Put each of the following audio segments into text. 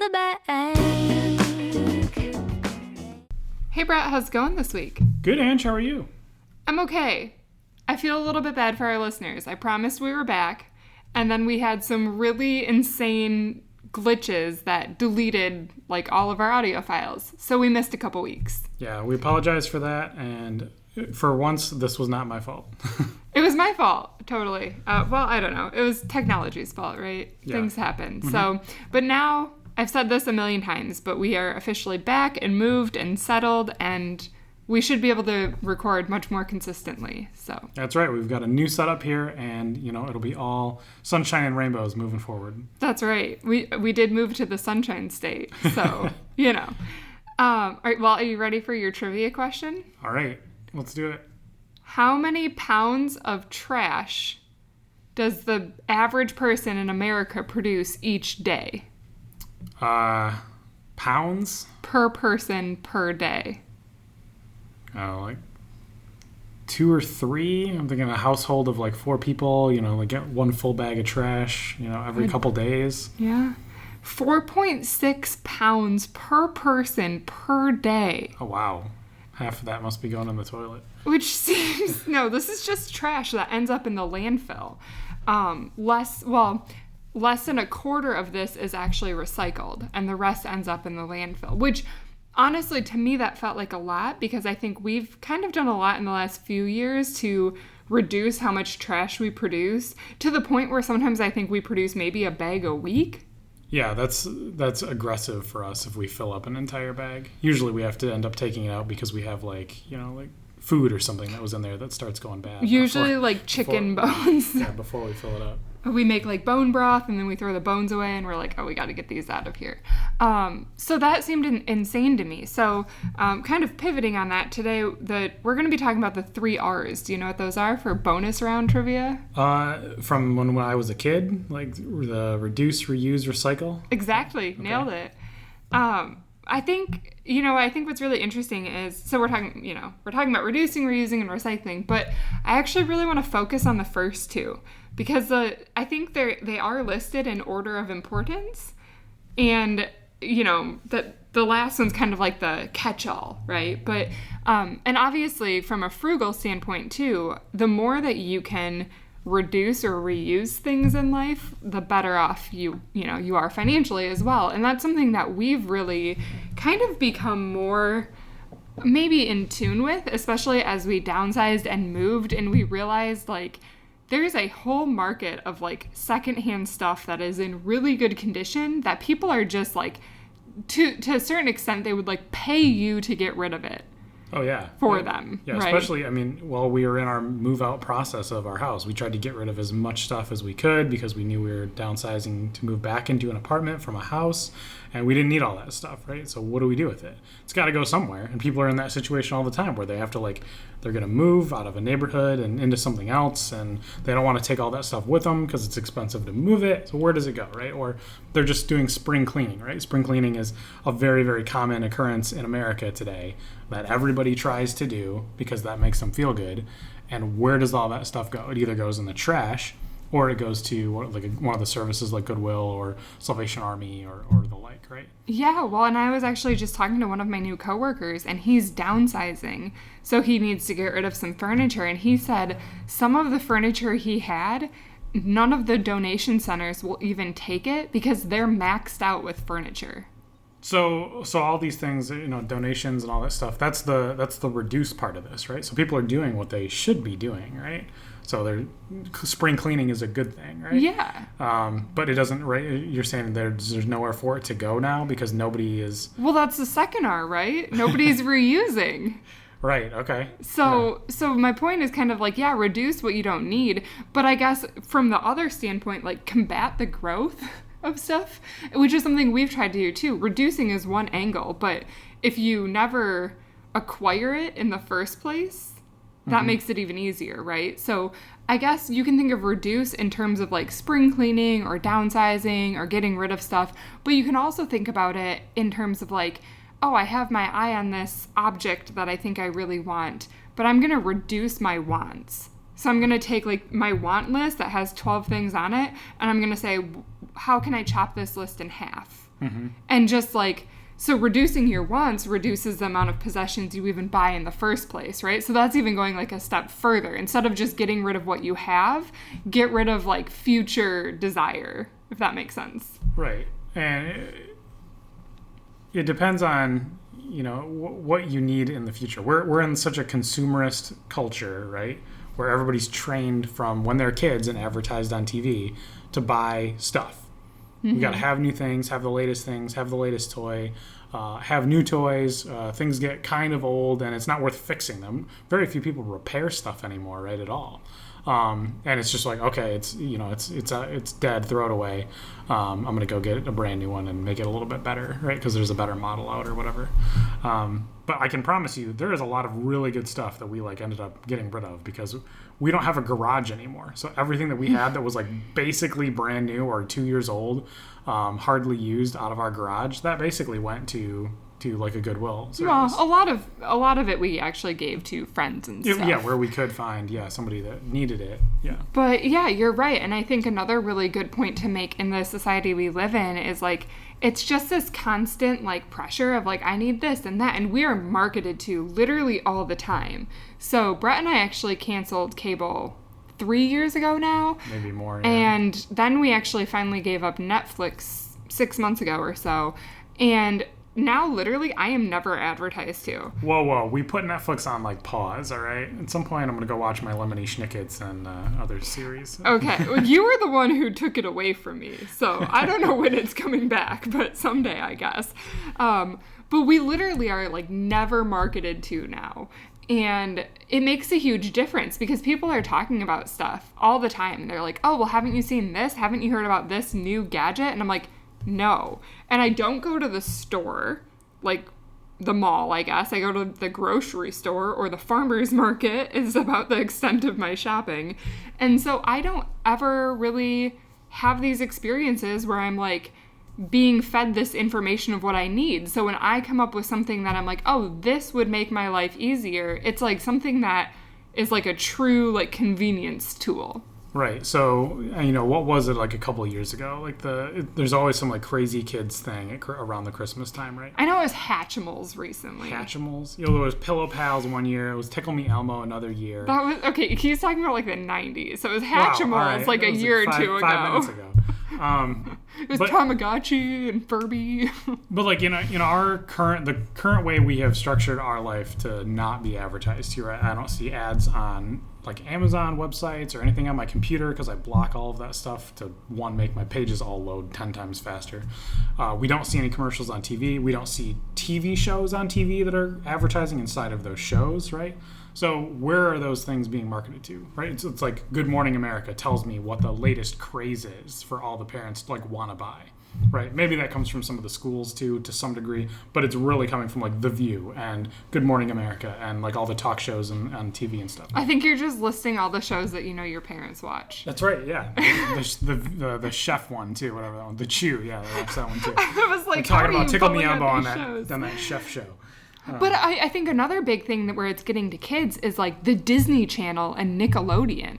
the bank. Hey Brett, how's it going this week? Good, Ange. How are you? I'm okay. I feel a little bit bad for our listeners. I promised we were back, and then we had some really insane glitches that deleted like all of our audio files. So we missed a couple weeks. Yeah, we apologize for that, and for once, this was not my fault. It was my fault, totally. Well, I don't know. It was technology's fault, right? Yeah. Things happen. Mm-hmm. So, but now, I've said this a million times, but we are officially back and moved and settled, and we should be able to record much more consistently. So That's right. We've got a new setup here, and, it'll be all sunshine and rainbows moving forward. that's right. We did move to the Sunshine State, so, All right, well, are you ready for your trivia question? All right, let's do it. How many pounds of trash does the average person in America produce each day? Pounds? Per person per day. Oh, like 2 or 3. I'm thinking a household of like 4 people, like get one full bag of trash, every couple days. Yeah. 4.6 pounds per person per day. Oh, wow. Half of that must be going in the toilet. Which seems... No, this is just trash that ends up in the landfill. Less than a quarter of this is actually recycled, and the rest ends up in the landfill, which... Honestly, to me, that felt like a lot because I think we've kind of done a lot in the last few years to reduce how much trash we produce to the point where sometimes I think we produce maybe a bag a week. Yeah, that's aggressive for us if we fill up an entire bag. Usually we have to end up taking it out because we have like food or something that was in there that starts going bad. Usually like chicken bones. Yeah, before we fill it up. We make like bone broth and then we throw the bones away and we're like, oh, we got to get these out of here. So that seemed insane to me. So kind of pivoting on that today, we're going to be talking about the 3 R's. Do you know what those are for bonus round trivia? From when I was a kid, like the reduce, reuse, recycle. Exactly. Okay. Nailed it. I think what's really interesting is, so we're talking about reducing, reusing, and recycling, but I actually really want to focus on the first 2 because I think they are listed in order of importance, and that the last one's kind of like the catch-all, right? But and obviously from a frugal standpoint too, the more that you can reduce or reuse things in life, the better off you are financially as well. And that's something that we've really kind of become more maybe in tune with, especially as we downsized and moved and we realized like there's a whole market of like secondhand stuff that is in really good condition that people are just like to a certain extent they would like pay you to get rid of it. Oh, yeah. For them. Yeah, right? Especially, while we were in our move-out process of our house, we tried to get rid of as much stuff as we could because we knew we were downsizing to move back into an apartment from a house, and we didn't need all that stuff, right? So what do we do with it? It's got to go somewhere, and people are in that situation all the time where they have to, they're going to move out of a neighborhood and into something else, and they don't want to take all that stuff with them because it's expensive to move it. So where does it go, right? Or they're just doing spring cleaning, right? Spring cleaning is a very, very common occurrence in America today that everybody tries to do because that makes them feel good. And where does all that stuff go? It either goes in the trash or it goes to one of the services like Goodwill or Salvation Army or the like, right? Yeah, well, and I was actually just talking to one of my new coworkers, and he's downsizing, so he needs to get rid of some furniture, and he said some of the furniture he had, none of the donation centers will even take it because they're maxed out with furniture. So all these things, donations and all that stuff, that's the reduced part of this, right? So people are doing what they should be doing, right? So spring cleaning is a good thing, right? Yeah. But it doesn't, right? You're saying there's nowhere for it to go now because nobody is... Well, that's the second R, right? Nobody's reusing. Right, okay. So my point is kind of like, yeah, reduce what you don't need. But I guess from the other standpoint, like combat the growth of stuff, which is something we've tried to do too. Reducing is one angle, but if you never acquire it in the first place, that makes it even easier, right? So I guess you can think of reduce in terms of like spring cleaning or downsizing or getting rid of stuff, but you can also think about it in terms of like, oh, I have my eye on this object that I think I really want, but I'm going to reduce my wants. So I'm going to take like my want list that has 12 things on it, and I'm going to say, how can I chop this list in half? And just like, so reducing your wants reduces the amount of possessions you even buy in the first place, right? So that's even going like a step further. Instead of just getting rid of what you have, get rid of like future desire, if that makes sense. Right. And it depends on, you know, what you need in the future. We're in such a consumerist culture, right? Where everybody's trained from when they're kids and advertised on TV to buy stuff. You got to have new things, have the latest things, have the latest toy, have new toys. Things get kind of old, and it's not worth fixing them. Very few people repair stuff anymore, right? At all. And it's just like, okay, it's, you know, it's dead, throw it away. I'm gonna go get a brand new one and make it a little bit better, right? Because there's a better model out or whatever. But I can promise you, there is a lot of really good stuff that we like ended up getting rid of because we don't have a garage anymore. So everything that we had that was like basically brand new or 2 years old, hardly used out of our garage, that basically went to like a Goodwill service. Well, a lot of it we actually gave to friends and stuff. Yeah, where we could find somebody that needed it. Yeah. But yeah, you're right. And I think another really good point to make in the society we live in is like, it's just this constant like pressure of like, I need this and that, and we are marketed to literally all the time. So Brett and I actually canceled cable 3 years ago now. Maybe more. Yeah. And then we actually finally gave up Netflix 6 months ago or so. And now, literally, I am never advertised to. Whoa. We put Netflix on, like, pause, all right? At some point, I'm going to go watch my Lemony Snickets and other series. Okay. Well, you were the one who took it away from me. So I don't know when it's coming back, but someday, I guess. But we literally are, like, never marketed to now. And it makes a huge difference because people are talking about stuff all the time. They're like, oh, well, haven't you seen this? Haven't you heard about this new gadget? And I'm like, no. And I don't go to the store, like the mall, I guess. I go to the grocery store or the farmer's market is about the extent of my shopping. And so I don't ever really have these experiences where I'm like being fed this information of what I need. So when I come up with something that I'm like, oh, this would make my life easier, it's like something that is like a true like convenience tool. Right. So, you know, what was it like a couple of years ago? Like there's always some like crazy kids thing around the Christmas time, right? I know it was Hatchimals recently. Hatchimals? You know, there was Pillow Pals one year. It was Tickle Me Elmo another year. That was, okay, he's talking about like the 90s. So it was Hatchimals like a year or two ago. 5 minutes ago. It was Tamagotchi and Furby. But like, you know, the current way we have structured our life to not be advertised to, right? I don't see ads on like Amazon websites or anything on my computer because I block all of that stuff to make my pages all load 10 times faster. We don't see any commercials on TV. We don't see TV shows on TV that are advertising inside of those shows, right? So where are those things being marketed to, right? It's like Good Morning America tells me what the latest craze is for all the parents to like want to buy, right? Maybe that comes from some of the schools too, to some degree, but it's really coming from like The View and Good Morning America and like all the talk shows on TV and stuff. I think you're just listing all the shows that you know your parents watch. That's right, yeah. The chef one too, whatever that one. The Chew, yeah, they watch that one too. I was like, talking about Tickle Me Elmo on that chef show. But I think another big thing where it's getting to kids is like the Disney Channel and Nickelodeon.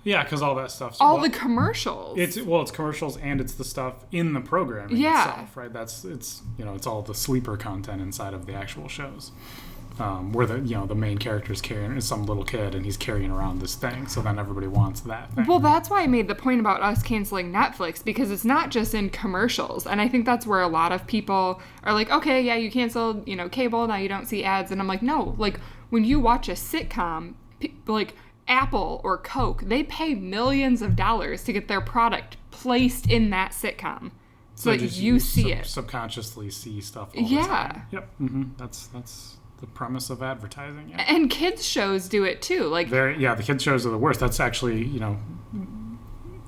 Yeah, because all that stuff. The commercials. It's commercials and it's the stuff in the programming itself, right? It's all the sleeper content inside of the actual shows, where the main character is some little kid and he's carrying around this thing, so then everybody wants that thing. Well, that's why I made the point about us canceling Netflix, because it's not just in commercials, and I think that's where a lot of people are like, okay, yeah, you canceled, cable, now you don't see ads, and I'm like, no, like when you watch a sitcom, like Apple or Coke, they pay millions of dollars to get their product placed in that sitcom so that you see it. Subconsciously see stuff all the time. Yep. Mm-hmm. That's the premise of advertising. Yeah. And kids shows do it too. The kids shows are the worst. That's actually,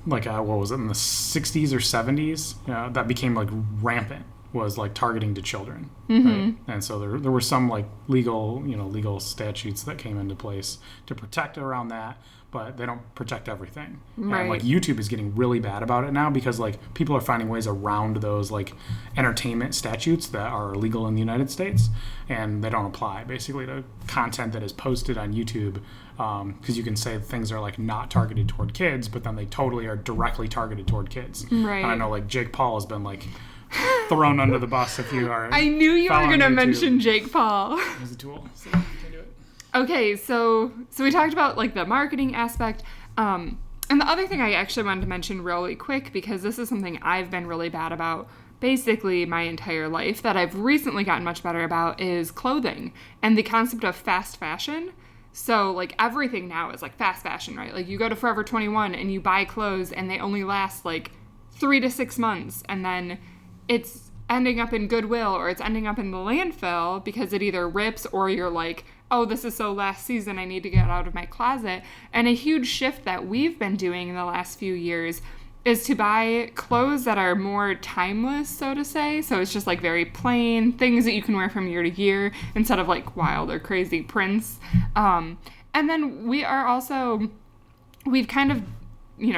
what was it, in the 60s or 70s? That became like rampant, was like targeting to children, right? And so there were some like legal statutes that came into place to protect around that, but they don't protect everything. Right. And like YouTube is getting really bad about it now because like people are finding ways around those like entertainment statutes that are illegal in the United States, and they don't apply basically to content that is posted on YouTube, because you can say things are like not targeted toward kids, but then they totally are directly targeted toward kids. Right. And I know like Jake Paul has been like thrown under the bus if you are. I knew you were following going to YouTube. mention Jake Paul. As a tool. So continue it. Okay, so we talked about like the marketing aspect. And the other thing I actually wanted to mention really quick, because this is something I've been really bad about basically my entire life that I've recently gotten much better about, is clothing and the concept of fast fashion. So like everything now is like fast fashion, right? Like you go to Forever 21 and you buy clothes and they only last like 3 to 6 months, and then it's ending up in Goodwill or it's ending up in the landfill because it either rips or you're like, oh, this is so last season, I need to get out of my closet. And a huge shift that we've been doing in the last few years is to buy clothes that are more timeless, so to say. So it's just like very plain, things that you can wear from year to year instead of like wild or crazy prints. And then we've kind of,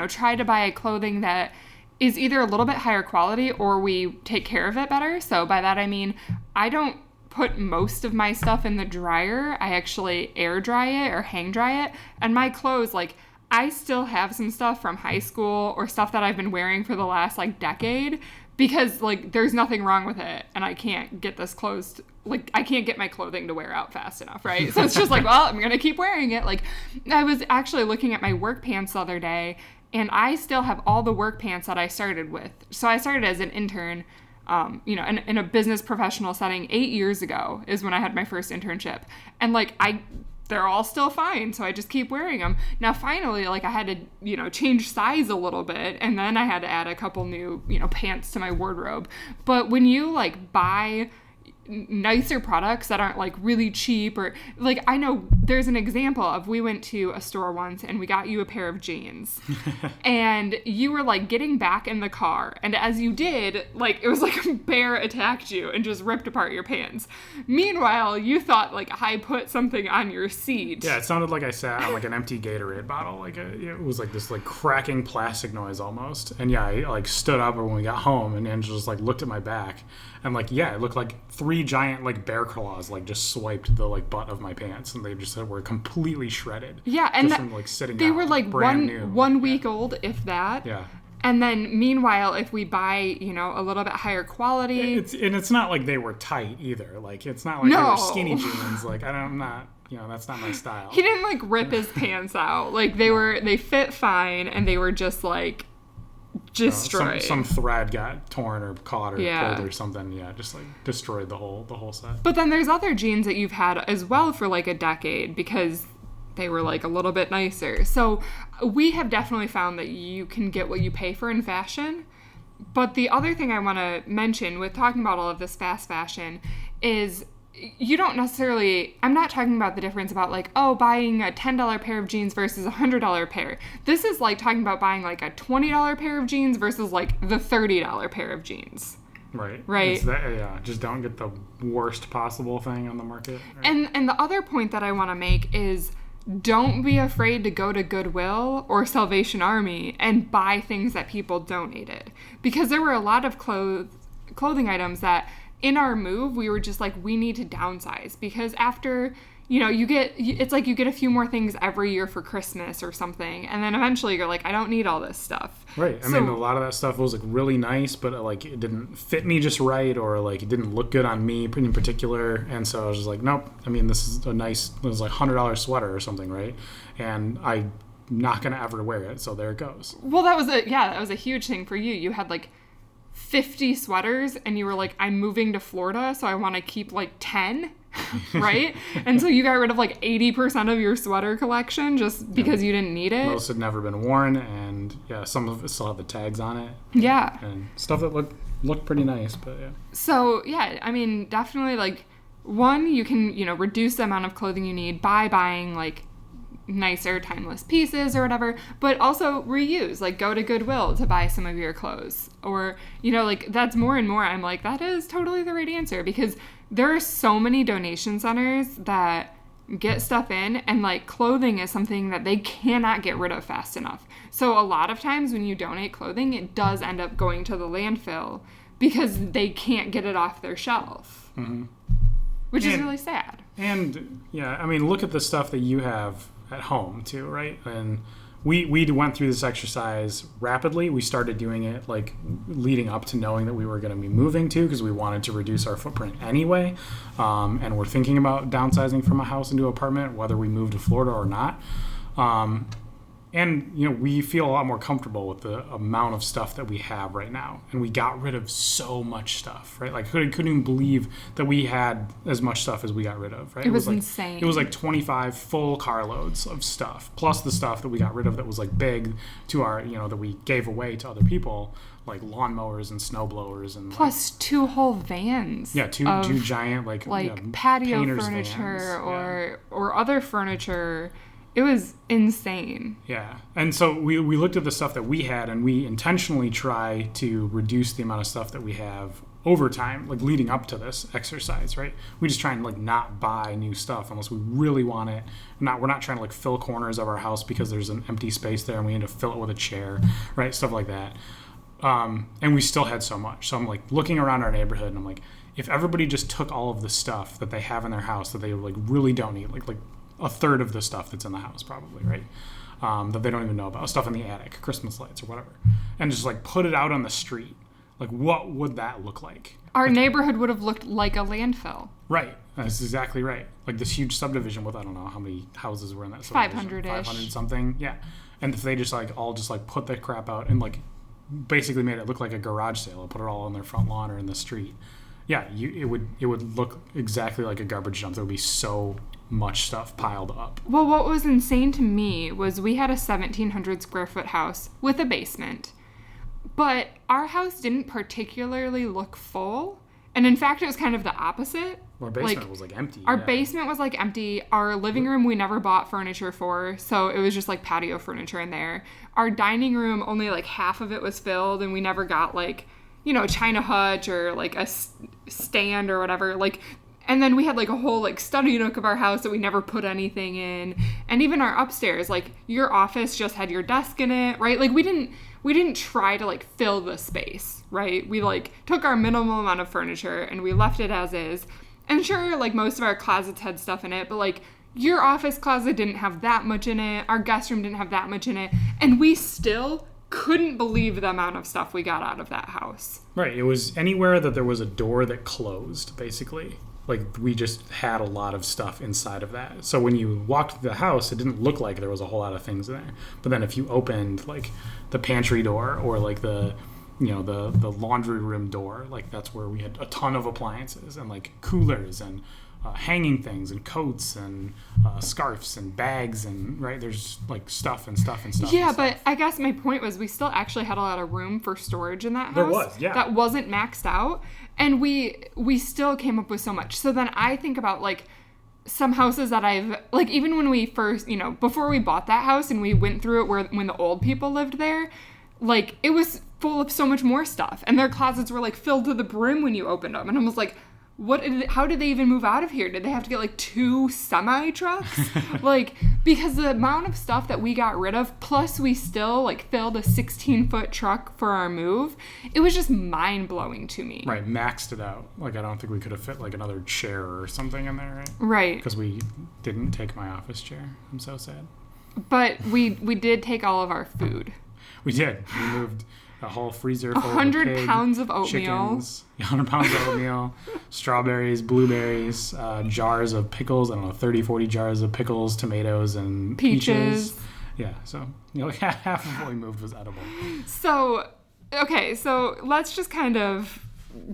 tried to buy clothing that is either a little bit higher quality or we take care of it better. So by that I mean, I don't put most of my stuff in the dryer. I actually air dry it or hang dry it. And my clothes, like, I still have some stuff from high school or stuff that I've been wearing for the last like decade, because like there's nothing wrong with it and I can't get this clothes, like I can't get my clothing to wear out fast enough, right? So it's just like, well, I'm gonna keep wearing it. Like I was actually looking at my work pants the other day, and I still have all the work pants that I started with. So I started as an intern, in a business professional setting 8 years ago is when I had my first internship. And like they're all still fine, so I just keep wearing them. Now finally, like I had to, change size a little bit, and then I had to add a couple new, pants to my wardrobe. But when you like buy nicer products that aren't like really cheap, or like I know there's an example of, we went to a store once and we got you a pair of jeans and you were like getting back in the car, and as you did, like it was like a bear attacked you and just ripped apart your pants. Meanwhile, you thought like I put something on your seat. Yeah, it sounded like I sat on like an empty Gatorade bottle. Like it was like this like cracking plastic noise almost. And yeah, I like stood up when we got home, and Angela just like looked at my back, and like, yeah, it looked like 3 giant like bear claws like just swiped the like butt of my pants, and they just were completely shredded. Yeah, and just from like sitting they out, were like one week old, if that. Yeah. And then meanwhile, if we buy, a little bit higher quality, it's not like they were tight either. Like it's not like they were skinny jeans. Like I'm not, that's not my style. He didn't like rip his pants out. Like they fit fine, and they were just like destroyed. Some thread got torn or caught or pulled or something. Yeah, just like destroyed the whole set. But then there's other jeans that you've had as well for like a decade because they were like a little bit nicer. So we have definitely found that you can get what you pay for in fashion. But the other thing I want to mention with talking about all of this fast fashion is you don't necessarily, I'm not talking about the difference about like, oh, buying a $10 pair of jeans versus a $100 pair. This is like talking about buying like a $20 pair of jeans versus like the $30 pair of jeans. Right. Right. Just don't get the worst possible thing on the market. Right? And the other point that I want to make is, don't be afraid to go to Goodwill or Salvation Army and buy things that people donated. Because there were a lot of clothing items that in our move, we were just like, we need to downsize. Because after, it's like you get a few more things every year for Christmas or something. And then eventually you're like, I don't need all this stuff. Right. I mean, a lot of that stuff was like really nice, but like it didn't fit me just right, or like it didn't look good on me in particular. And so I was just like, nope. I mean, this is it was like $100 sweater or something, right? And I'm not going to ever wear it. So there it goes. Well, that was a huge thing for you. You had like 50 sweaters and you were like, I'm moving to Florida, so I want to keep like 10. Right? And so you got rid of like 80% of your sweater collection just because you didn't need it. Most had never been worn, and yeah, some of it still have the tags on it. Yeah. And stuff that looked pretty nice, but yeah. So yeah, I mean, definitely like, one, you can, reduce the amount of clothing you need by buying like nicer timeless pieces or whatever, but also reuse, like go to Goodwill to buy some of your clothes, or like that's more and more I'm like, that is totally the right answer, because there are so many donation centers that get stuff in, and like clothing is something that they cannot get rid of fast enough. So a lot of times when you donate clothing, it does end up going to the landfill because they can't get it off their shelf. Mm-hmm. Which is really sad. And yeah, I mean, look at the stuff that you have at home too, right? And we went through this exercise rapidly. We started doing it like leading up to knowing that we were going to be moving to, because we wanted to reduce our footprint anyway. And we're thinking about downsizing from a house into an apartment, whether we move to Florida or not. And, we feel a lot more comfortable with the amount of stuff that we have right now. And we got rid of so much stuff, right? Like, couldn't even believe that we had as much stuff as we got rid of, right? It was like, insane. It was like 25 full carloads of stuff, plus the stuff that we got rid of that was like big to our, that we gave away to other people, like lawnmowers and snow blowers. And plus 2 whole vans. Yeah, two giant, like patio painters' furniture vans. or other furniture. It was insane. Yeah. And so we looked at the stuff that we had, and we intentionally try to reduce the amount of stuff that we have over time, like leading up to this exercise, right? We just try and like not buy new stuff unless we really want it. We're not trying to like fill corners of our house because there's an empty space there and we need to fill it with a chair, right? Stuff like that. And we still had so much. So I'm like looking around our neighborhood and I'm like, if everybody just took all of the stuff that they have in their house that they like really don't need, like a third of the stuff that's in the house probably, right? That they don't even know about, stuff in the attic, Christmas lights or whatever, and just like put it out on the street. Like, what would that look like? Our neighborhood would have looked like a landfill. Right. That's exactly right. Like this huge subdivision with, I don't know how many houses were in that subdivision. 500-ish. 500 something. Yeah. And if they just like all just like put the crap out and like basically made it look like a garage sale and put it all on their front lawn or in the street. Yeah, it would look exactly like a garbage dump. There would be so much stuff piled up. Well, what was insane to me was we had a 1,700 square foot house with a basement, but our house didn't particularly look full. And in fact, it was kind of the opposite. Our basement was like empty. Our basement was like empty. Our living room we never bought furniture for, so it was just like patio furniture in there. Our dining room, only like half of it was filled, and we never got like, China hutch or like a stand or whatever. Like, and then we had like a whole like study nook of our house that we never put anything in. And even our upstairs, like your office just had your desk in it, right? Like we didn't try to like fill the space, right? We like took our minimal amount of furniture and we left it as is. And sure, like most of our closets had stuff in it, but like your office closet didn't have that much in it. Our guest room didn't have that much in it. And we still couldn't believe the amount of stuff we got out of that house. Right. It was anywhere that there was a door that closed, basically. Like, we just had a lot of stuff inside of that. So when you walked through the house, it didn't look like there was a whole lot of things in there. But then if you opened, like, the pantry door or, like, the laundry room door, like, that's where we had a ton of appliances and, like, coolers and hanging things and coats and scarves and bags and, right, there's, like, stuff and stuff and stuff. Yeah, and stuff. But I guess my point was we still actually had a lot of room for storage in that house. There was, yeah. That wasn't maxed out. And we still came up with so much. So then I think about, like, some houses that I've, like, even when we first, before we bought that house and we went through it when the old people lived there, like, it was full of so much more stuff. And their closets were, like, filled to the brim when you opened them. And I was like, how did they even move out of here? Did they have to get like 2 semi trucks? Like, because the amount of stuff that we got rid of, plus we still like filled a 16-foot truck for our move, it was just mind blowing to me. Right, maxed it out. Like, I don't think we could have fit like another chair or something in there, right? Right. Because we didn't take my office chair. I'm so sad. But we did take all of our food. We did. We moved a whole freezer full of 100 pounds of oatmeal. Chickens, 100 pounds of oatmeal, strawberries, blueberries, jars of pickles, I don't know, 30, 40 jars of pickles, tomatoes, and peaches. Yeah, so, like half of what we moved was edible. So, okay, so let's just kind of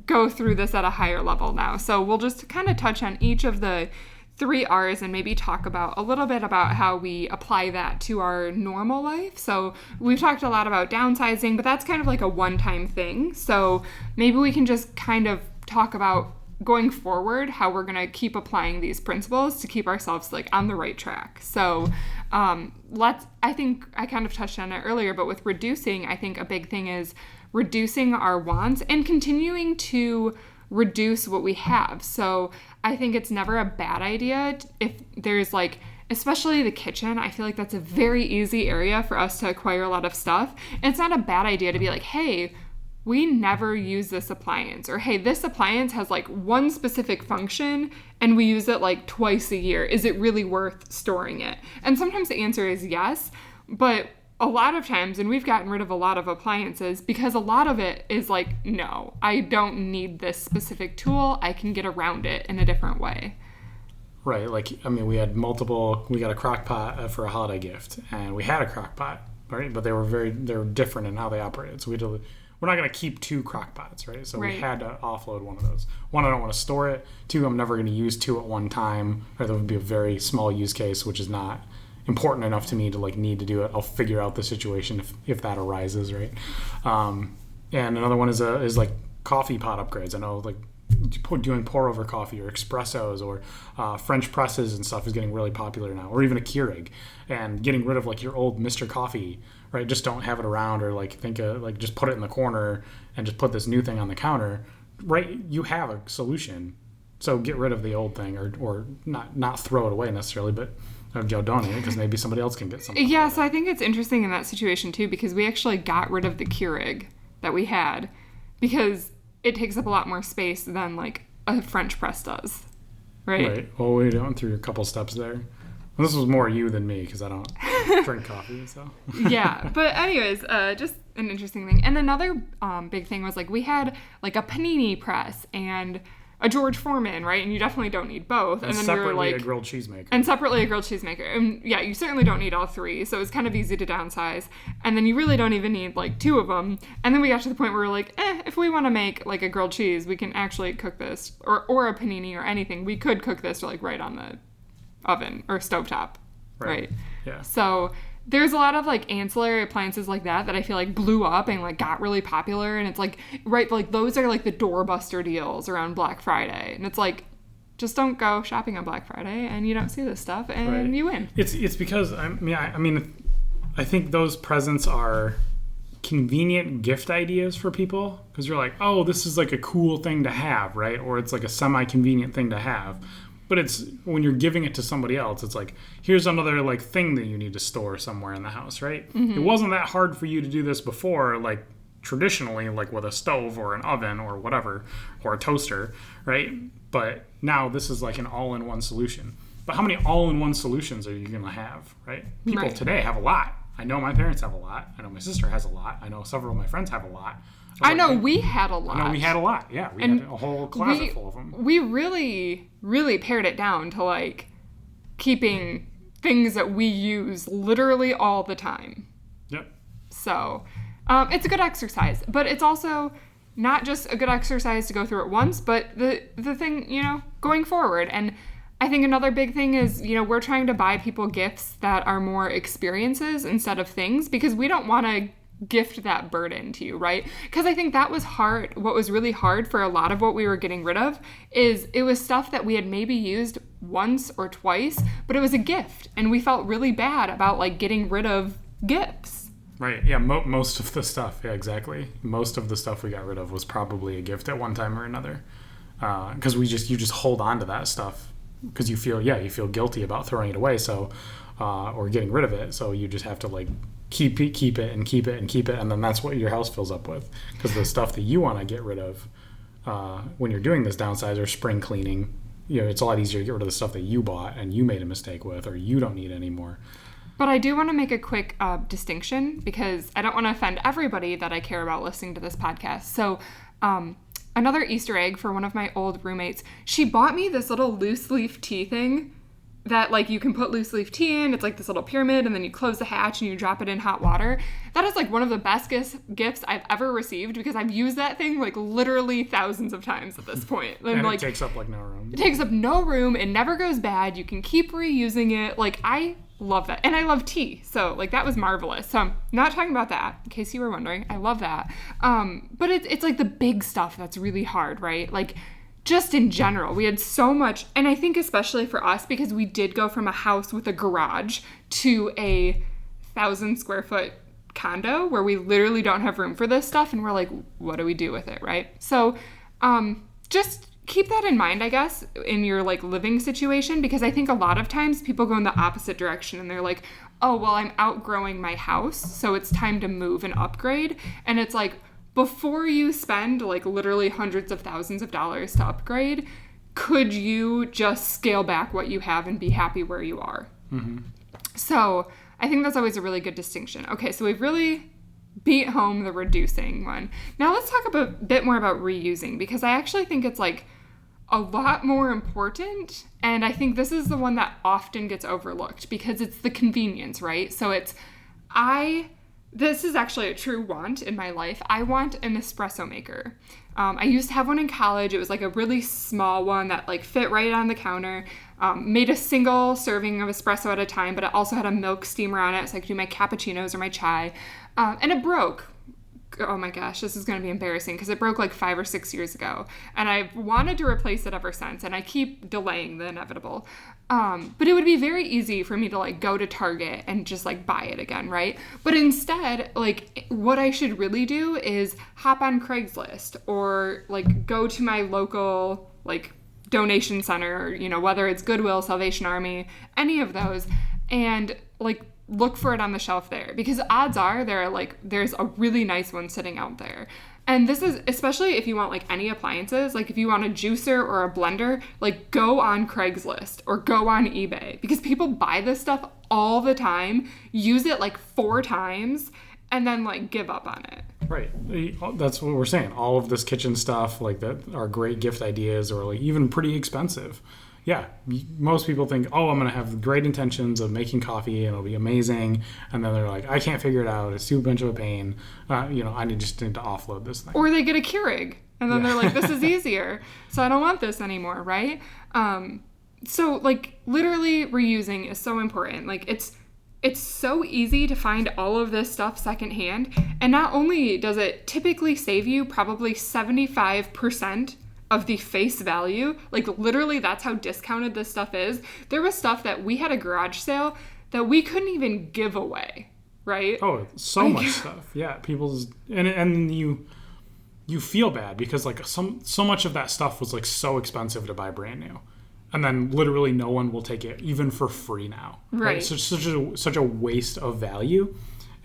go through this at a higher level now. So we'll just kind of touch on each of the 3 R's and maybe talk about a little bit about how we apply that to our normal life. So we've talked a lot about downsizing, but that's kind of like a one-time thing. So maybe we can just kind of talk about going forward, how we're going to keep applying these principles to keep ourselves like on the right track. So I think I kind of touched on it earlier, but with reducing, I think a big thing is reducing our wants and continuing to reduce what we have. So I think it's never a bad idea if there's like, especially the kitchen, I feel like that's a very easy area for us to acquire a lot of stuff. And it's not a bad idea to be like, hey, we never use this appliance, or hey, this appliance has like one specific function and we use it like twice a year. Is it really worth storing it? And sometimes the answer is yes, but a lot of times, and we've gotten rid of a lot of appliances because a lot of it is like, no, I don't need this specific tool. I can get around it in a different way. Right. Like, I mean, we got a crock pot for a holiday gift, and we had a crock pot, right? But they were different in how they operated. So we're not going to keep 2 crock pots, right? So Right. we had to offload one of those. 1, I don't want to store it. 2, I'm never going to use 2 at one time, or that would be a very small use case, which is not important enough to me to like need to do it. I'll figure out the situation if that arises, right? And another one is like coffee pot upgrades. I know like doing pour over coffee or espressos or French presses and stuff is getting really popular now, or even a Keurig, and getting rid of like your old Mr. Coffee, right? Just don't have it around, or like just put it in the corner and just put this new thing on the counter, right? You have a solution. So get rid of the old thing, or not throw it away necessarily, but donate it because maybe somebody else can get something. Yeah, so I think it's interesting in that situation too, because we actually got rid of the Keurig that we had because it takes up a lot more space than like a French press does, right? Right. Well, we went through a couple steps there. Well, this was more you than me because I don't drink coffee. So Yeah, but anyways, just an interesting thing. And another big thing was like we had like a panini press and a George Foreman, right? And you definitely don't need both. and then separately we were like, a grilled cheese maker. and separately a grilled cheese maker. And yeah, you certainly don't need all 3, so it's kind of easy to downsize. And then you really don't even need like 2 of them. And then we got to the point where we're like, if we want to make like a grilled cheese, we can actually cook this, or a panini or anything. We could cook this like right on the oven or stovetop, right? Yeah. So there's a lot of like ancillary appliances like that I feel like blew up and like got really popular, and it's like, right, like those are like the doorbuster deals around Black Friday, and it's like, just don't go shopping on Black Friday and you don't see this stuff and Right. you win. It's because I think those presents are convenient gift ideas for people because you're like, oh, this is like a cool thing to have, right? Or it's like a semi-convenient thing to have. But it's when you're giving it to somebody else, it's like, here's another like thing that you need to store somewhere in the house, right? Mm-hmm. It wasn't that hard for you to do this before, like traditionally, like with a stove or an oven or whatever, or a toaster, right? But now this is like an all-in-one solution. But how many all-in-one solutions are you going to have, right? People Right. today have a lot. I know my parents have a lot. I know my sister has a lot. I know several of my friends have a lot. I know we had a lot. I know we had a lot. Yeah, we And had a whole closet full of them. We really, really pared it down to like keeping things that we use literally all the time. Yep. So it's a good exercise, but it's also not just a good exercise to go through it once, but the thing, going forward. And I think another big thing is, we're trying to buy people gifts that are more experiences instead of things, because we don't want to gift that burden to you, right? Because I think that was hard. What was really hard for a lot of what we were getting rid of is it was stuff that we had maybe used once or twice, but it was a gift, and we felt really bad about like getting rid of gifts. Right. Yeah. Most of the stuff. Yeah. Exactly. Most of the stuff we got rid of was probably a gift at one time or another, because you just hold on to that stuff because you feel guilty about throwing it away. So, or getting rid of it. So you just have to like keep it, and then that's what your house fills up with. Because the stuff that you want to get rid of when you're doing this downsize or spring cleaning, it's a lot easier to get rid of the stuff that you bought and you made a mistake with or you don't need anymore. But I do want to make a quick distinction, because I don't want to offend everybody that I care about listening to this podcast. So another Easter egg for one of my old roommates, she bought me this little loose leaf tea thing that like you can put loose leaf tea in. It's like this little pyramid, and then you close the hatch and you drop it in hot water. That is like one of the best gifts I've ever received, because I've used that thing like literally thousands of times at this point. And like, it takes up like no room. It takes up no room. It never goes bad. You can keep reusing it. Like, I love that. And I love tea. So like that was marvelous. So I'm not talking about that, in case you were wondering. I love that. But it's like the big stuff that's really hard, right? Like, just in general, we had so much, and I think especially for us, because we did go from a house with a garage to a 1,000 square foot condo where we literally don't have room for this stuff, and we're like, what do we do with it, right? So just keep that in mind, I guess, in your like living situation, because I think a lot of times people go in the opposite direction and they're like, oh, well, I'm outgrowing my house, so it's time to move and upgrade. And it's like, before you spend like literally hundreds of thousands of dollars to upgrade, could you just scale back what you have and be happy where you are? Mm-hmm. So I think that's always a really good distinction. Okay, so we've really beat home the reducing one. Now let's talk a bit more about reusing, because I actually think it's like a lot more important, and I think this is the one that often gets overlooked because it's the convenience, right? So this is actually a true want in my life. I want an espresso maker. I used to have one in college. It was like a really small one that like fit right on the counter, made a single serving of espresso at a time, but it also had a milk steamer on it so I could do my cappuccinos or my chai. And it broke. Oh my gosh, this is going to be embarrassing because it broke like 5 or 6 years ago. And I've wanted to replace it ever since, and I keep delaying the inevitable. But it would be very easy for me to like go to Target and just like buy it again, right? But instead, like what I should really do is hop on Craigslist or like go to my local like donation center, you know, whether it's Goodwill, Salvation Army, any of those, and like look for it on the shelf there, because odds are there's a really nice one sitting out there. And this is especially if you want like any appliances, like if you want a juicer or a blender, like go on Craigslist or go on eBay, because people buy this stuff all the time, use it like 4 times, and then like give up on it. Right. That's what we're saying. All of this kitchen stuff like that are great gift ideas or like even pretty expensive. Yeah, most people think, oh, I'm going to have great intentions of making coffee and it'll be amazing. And then they're like, I can't figure it out. It's too much of a pain. I just need to offload this thing. Or they get a Keurig and then they're like, this is easier. So I don't want this anymore, right? So like literally reusing is so important. Like it's so easy to find all of this stuff secondhand. And not only does it typically save you probably 75% of the face value, like literally that's how discounted this stuff is. There was stuff that we had a garage sale that we couldn't even give away, right? Oh, so much stuff. Yeah, people's and you feel bad because like so much of that stuff was like so expensive to buy brand new. And then literally no one will take it even for free now. Right. So it's such a waste of value.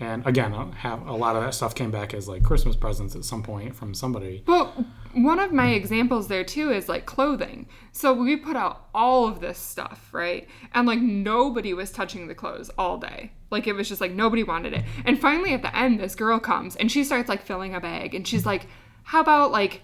And again, a lot of that stuff came back as like Christmas presents at some point from somebody. Well, one of my examples there too is like clothing. So we put out all of this stuff, right? And like nobody was touching the clothes all day. Like it was just like nobody wanted it. And finally at the end, this girl comes and she starts like filling a bag and she's like, how about like,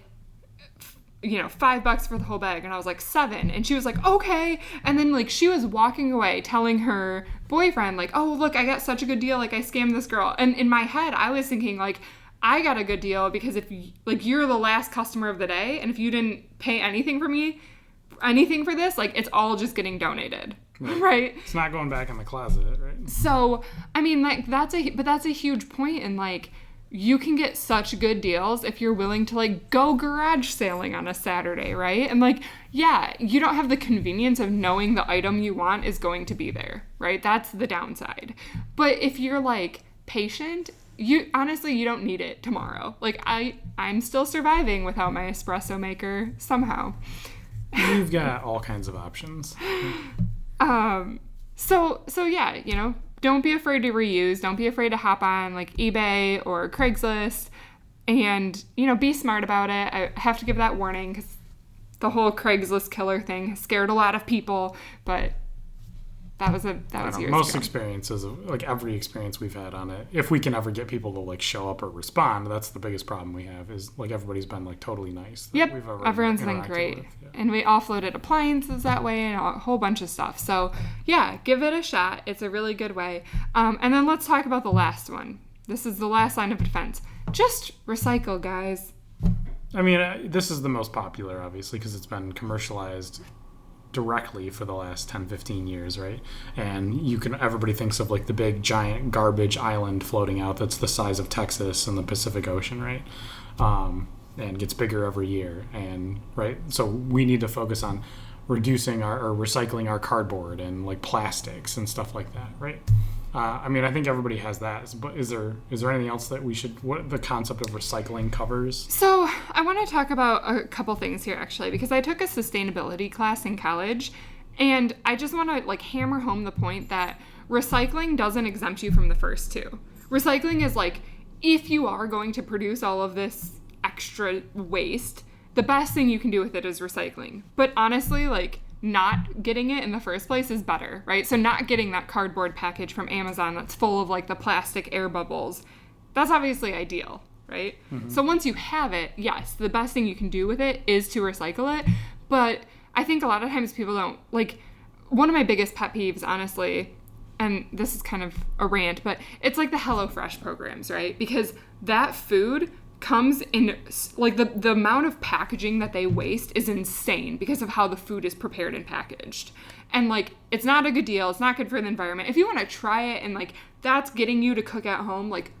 $5 for the whole bag? And I was like, $7. And she was like, okay. And then like she was walking away telling her boyfriend like, oh, look, I got such a good deal. Like I scammed this girl. And in my head, I was thinking like, I got a good deal because if you're the last customer of the day, and if you didn't pay anything for this, like it's all just getting donated. Right? It's not going back in the closet, right? So, I mean, like that's a huge point. And like, you can get such good deals if you're willing to like go garage sailing on a Saturday, right? And like, yeah, you don't have the convenience of knowing the item you want is going to be there, right? That's the downside. But if you're like patient, you don't need it tomorrow. Like I'm still surviving without my espresso maker somehow. You've got all kinds of options. So yeah, don't be afraid to reuse. Don't be afraid to hop on like eBay or Craigslist and, be smart about it. I have to give that warning because the whole Craigslist killer thing has scared a lot of people, but that was years most ago. Experiences, like every experience we've had on it, if we can ever get people to like show up or respond, that's the biggest problem we have is like everybody's been like totally nice. Yep, everyone's been great. Yeah. And we offloaded appliances that way and a whole bunch of stuff. So yeah, give it a shot. It's a really good way. And then let's talk about the last one. This is the last line of defense. Just recycle, guys. I mean, this is the most popular, obviously, because it's been commercialized directly for the last 10-15 years, right? And everybody thinks of like the big giant garbage island floating out that's the size of Texas and the Pacific Ocean, right? And gets bigger every year, and right, so we need to focus on reducing or recycling our cardboard and like plastics and stuff like that, right? I mean, I think everybody has that, but is there anything else that what the concept of recycling covers? So I want to talk about a couple things here, actually, because I took a sustainability class in college, and I just want to like hammer home the point that recycling doesn't exempt you from the first two. Recycling is like, if you are going to produce all of this extra waste, the best thing you can do with it is recycling. But honestly, like, not getting it in the first place is better, right? So not getting that cardboard package from Amazon that's full of like the plastic air bubbles, that's obviously ideal, right? So once you have it, yes, the best thing you can do with it is to recycle it. But I think a lot of times people don't, like, one of my biggest pet peeves, honestly, and this is kind of a rant, but it's like the HelloFresh programs, right? Because that food comes in, like, the amount of packaging that they waste is insane because of how the food is prepared and packaged. And, like, it's not a good deal. It's not good for the environment. If you want to try it and, like, that's getting you to cook at home, like,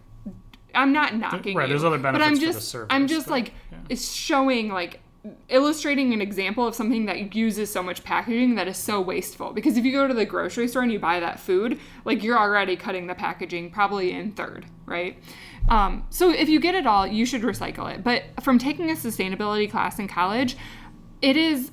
I'm not knocking right, you. there's other benefits but for the service. I'm just, like, it's showing, like, illustrating an example of something that uses so much packaging that is so wasteful. Because if you go to the grocery store and you buy that food, like, you're already cutting the packaging probably in third, right? So if you get it all, you should recycle it. But from taking a sustainability class in college, it is,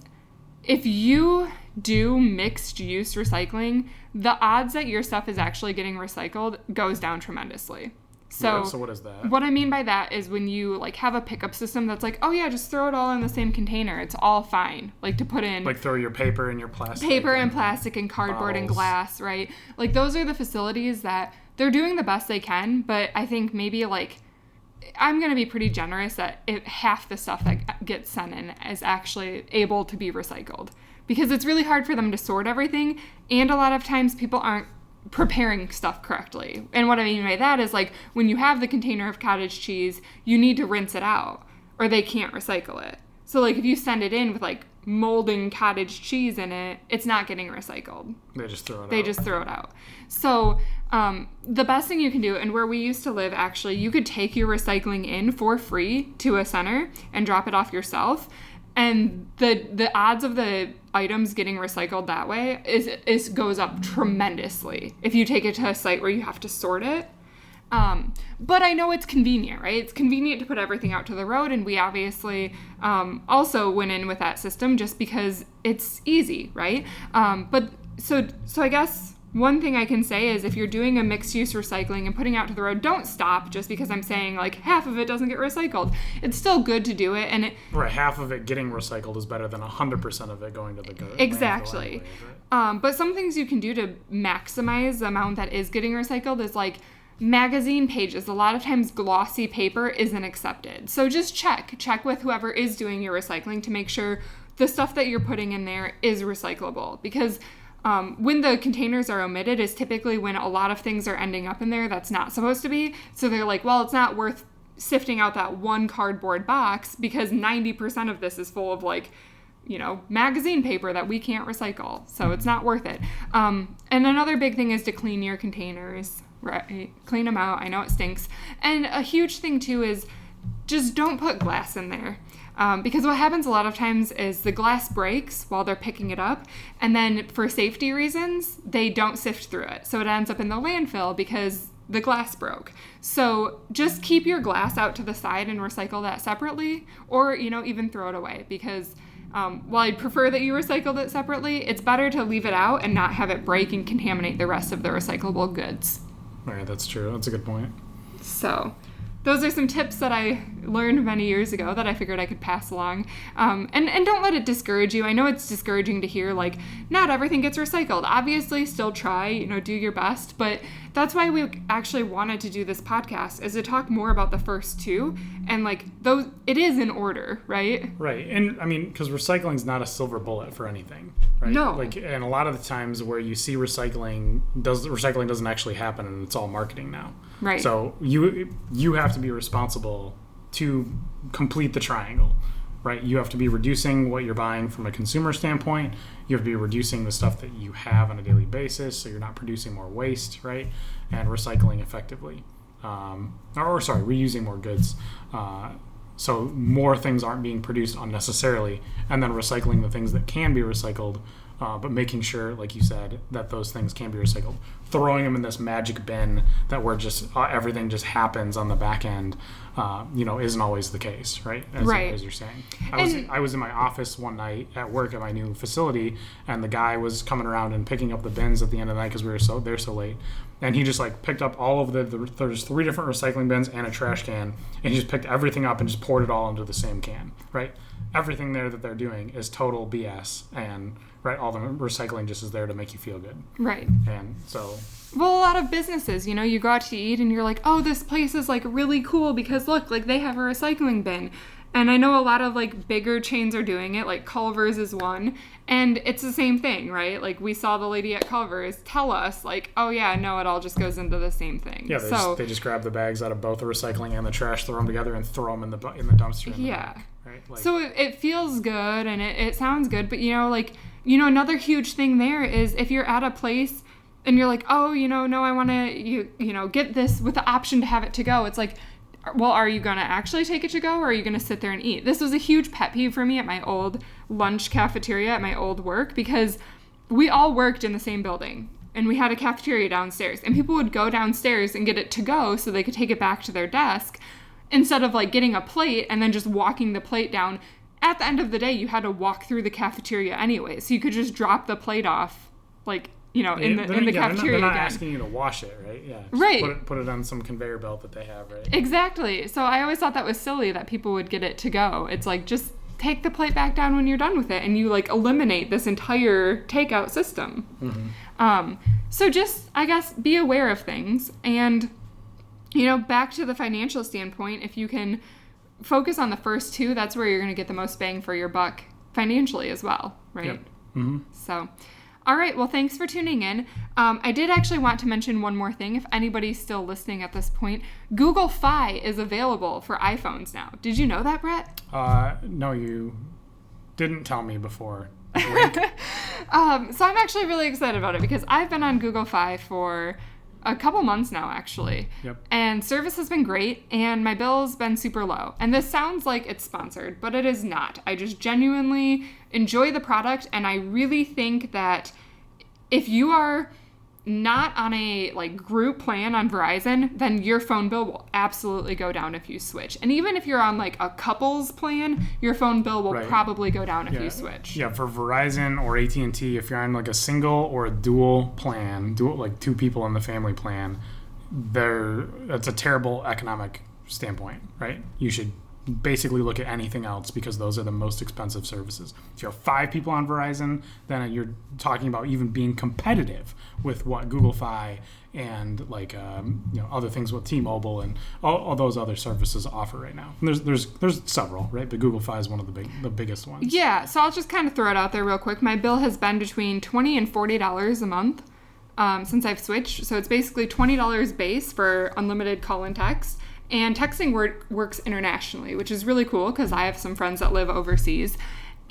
if you do mixed use recycling, the odds that your stuff is actually getting recycled goes down tremendously. So what is that? What I mean by that is when you, like, have a pickup system that's like, oh yeah, just throw it all in the same container. It's all fine. Like, to put in, like, throw your paper and your plastic. Paper and plastic and cardboard bottles. and glass, right? Like, those are the facilities that they're doing the best they can, but I think maybe, like, I'm going to be pretty generous that half the stuff that gets sent in is actually able to be recycled. Because it's really hard for them to sort everything, and a lot of times people aren't preparing stuff correctly. And what I mean by that is, like, when you have the container of cottage cheese, you need to rinse it out or they can't recycle it. So, like, if you send it in with, like, molding cottage cheese in it, it's not getting recycled. They just throw it out. They just throw it out. So the best thing you can do, and where we used to live, actually, you could take your recycling in for free to a center and drop it off yourself. And the odds of the items getting recycled that way is goes up tremendously if you take it to a site where you have to sort it. But I know it's convenient, right? It's convenient to put everything out to the road, and we obviously also went in with that system just because it's easy, right? But so I guess one thing I can say is if you're doing a mixed-use recycling and putting out to the road, don't stop just because I'm saying, like, half of it doesn't get recycled. It's still good to do it, and right, half of it getting recycled is better than 100% of it going to the landfill. Exactly. Anyway, right? But some things you can do to maximize the amount that is getting recycled is, like, magazine pages. A lot of times glossy paper isn't accepted. So just check with whoever is doing your recycling to make sure the stuff that you're putting in there is recyclable. Because when the containers are omitted is typically when a lot of things are ending up in there that's not supposed to be. So they're like, well, it's not worth sifting out that one cardboard box because 90% of this is full of, like, you know, magazine paper that we can't recycle. So it's not worth it. And another big thing is to clean your containers, right? Clean them out. I know it stinks. And a huge thing too is just don't put glass in there. Because what happens a lot of times is the glass breaks while they're picking it up, and then for safety reasons, they don't sift through it. So it ends up in the landfill because the glass broke. So just keep your glass out to the side and recycle that separately, or, you know, even throw it away. Because while I'd prefer that you recycled it separately, it's better to leave it out and not have it break and contaminate the rest of the recyclable goods. Right, that's true. That's a good point. So those are some tips that I learned many years ago that I figured I could pass along. And don't let it discourage you. I know it's discouraging to hear, like, not everything gets recycled. Obviously, still try, you know, do your best. But that's why we actually wanted to do this podcast, is to talk more about the first two. And, like, those, it is in order, right? Right. And, I mean, because recycling is not a silver bullet for anything, right? No. Like, and a lot of the times where you see recycling doesn't actually happen, and it's all marketing now. Right. So you have to be responsible to complete the triangle, right? You have to be reducing what you're buying from a consumer standpoint. You have to be reducing the stuff that you have on a daily basis, so you're not producing more waste, right? And recycling effectively. Reusing more goods. So more things aren't being produced unnecessarily, and then recycling the things that can be recycled, but making sure, like you said, that those things can be recycled. Throwing them in this magic bin that where just everything just happens on the back end, isn't always the case, right? As you're saying. I was in my office one night at work at my new facility, and the guy was coming around and picking up the bins at the end of the night because we were so late. And he just, like, picked up all of there's 3 different recycling bins and a trash can, and he just picked everything up and just poured it all into the same can, right? everything there that they're doing is total BS, and right, all the recycling just is there to make you feel good. Right. And so, well, a lot of businesses, you go out to eat and you're like, oh, this place is like really cool because look, like they have a recycling bin. And I know a lot of like bigger chains are doing it, like Culver's is one, and it's the same thing, right? Like we saw the lady at Culver's tell us like, oh yeah, no, it all just goes into the same thing. Yeah, they just grab the bags out of both the recycling and the trash, throw them together, and throw them in the dumpster. Yeah. Back, right? Like, so it feels good and it sounds good, but another huge thing there is if you're at a place and you're like, oh, no, I want to get this with the option to have it to go. It's like, well, are you going to actually take it to go, or are you going to sit there and eat? This was a huge pet peeve for me at my old lunch cafeteria at my old work, because we all worked in the same building and we had a cafeteria downstairs, and people would go downstairs and get it to go so they could take it back to their desk instead of like getting a plate and then just walking the plate down. At the end of the day, you had to walk through the cafeteria anyway, so you could just drop the plate off, like, in the cafeteria. They're not again. asking you to wash it, right? Yeah. Right. Put it on some conveyor belt that they have, right? Exactly. So I always thought that was silly that people would get it to go. It's like, just take the plate back down when you're done with it, and you like eliminate this entire takeout system. Mm-hmm. So just, I guess, be aware of things. And, back to the financial standpoint, if you can focus on the first two, that's where you're going to get the most bang for your buck financially as well, right? Yep. Mm-hmm. So, all right, well, thanks for tuning in. I did actually want to mention one more thing. If anybody's still listening at this point, Google Fi is available for iPhones now. Did you know that, Brett? No, you didn't tell me before. So I'm actually really excited about it because I've been on Google Fi for a couple months now, actually. Yep. And service has been great, and my bill's been super low. And this sounds like it's sponsored, but it is not. I just genuinely enjoy the product, and I really think that if you are not on a like group plan on Verizon, then your phone bill will absolutely go down if you switch. And even if you're on like a couples plan, your phone bill will probably go down if you switch. Yeah, for Verizon or AT&T, if you're on like a single or a dual plan, like two people in the family plan, that's a terrible economic standpoint, right? You should basically look at anything else because those are the most expensive services. If you have 5 people on Verizon, then you're talking about even being competitive with what Google Fi and like other things with T-Mobile and all those other services offer right now. And there's several, right? But Google Fi is one of the biggest ones. Yeah, so I'll just kind of throw it out there real quick. My bill has been between $20 and $40 a month since I've switched. So it's basically $20 base for unlimited call and text. And texting works internationally, which is really cool because I have some friends that live overseas.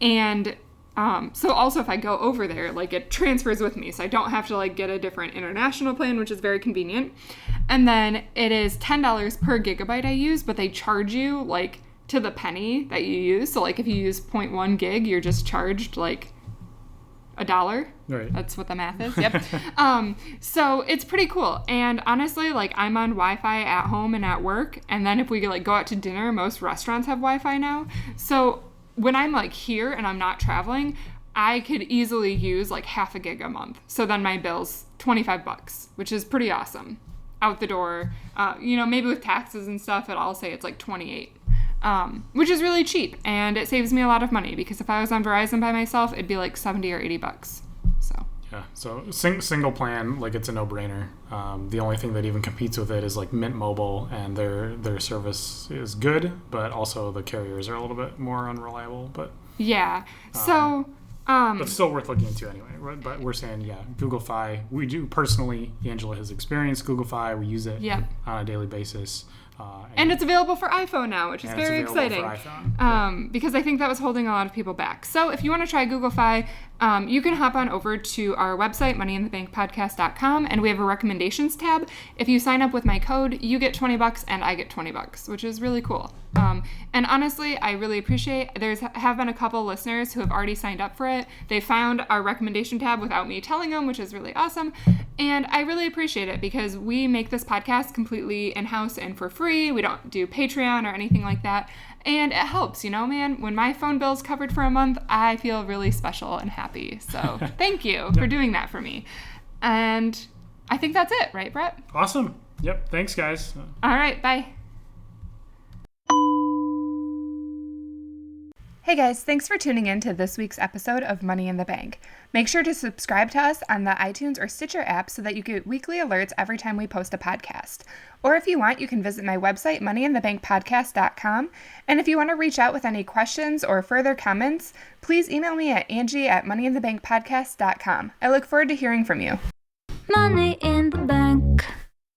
And so also if I go over there, like it transfers with me. So I don't have to like get a different international plan, which is very convenient. And then it is $10 per gigabyte I use, but they charge you like to the penny that you use. So like if you use 0.1 gig, you're just charged like $1. Right. That's what the math is. Yep. So it's pretty cool. And honestly, like I'm on Wi-Fi at home and at work. And then if we like go out to dinner, most restaurants have Wi-Fi now. So when I'm like here and I'm not traveling, I could easily use like half a gig a month. So then my bill's $25, which is pretty awesome. Out the door, maybe with taxes and stuff, I'll say it's like 28. Which is really cheap, and it saves me a lot of money because if I was on Verizon by myself, it'd be like $70 or $80. So yeah, so single plan, like it's a no-brainer. The only thing that even competes with it is like Mint Mobile, and their service is good, but also the carriers are a little bit more unreliable. But yeah, so but still worth looking into anyway. Right? But we're saying Google Fi. We do personally. Angela has experienced Google Fi. We use it on a daily basis. And it's available for iPhone now, which is very exciting. For iPhone. Because I think that was holding a lot of people back. So if you want to try Google Fi, you can hop on over to our website, moneyinthebankpodcast.com, and we have a recommendations tab. If you sign up with my code, you get $20 and I get $20, which is really cool. And honestly, I really appreciate have been a couple listeners who have already signed up for it. They found our recommendation tab without me telling them, which is really awesome. And I really appreciate it because we make this podcast completely in-house and for free. We don't do Patreon or anything like that. And it helps, man. When my phone bill's covered for a month, I feel really special and happy. So thank you for doing that for me. And I think that's it, right, Brett? Awesome. Yep. Thanks, guys. All right. Bye. Hey guys, thanks for tuning in to this week's episode of Money in the Bank. Make sure to subscribe to us on the iTunes or Stitcher app so that you get weekly alerts every time we post a podcast. Or if you want, you can visit my website, moneyinthebankpodcast.com. And if you want to reach out with any questions or further comments, please email me at Angie@moneyinthebankpodcast.com. I look forward to hearing from you. Money in the bank.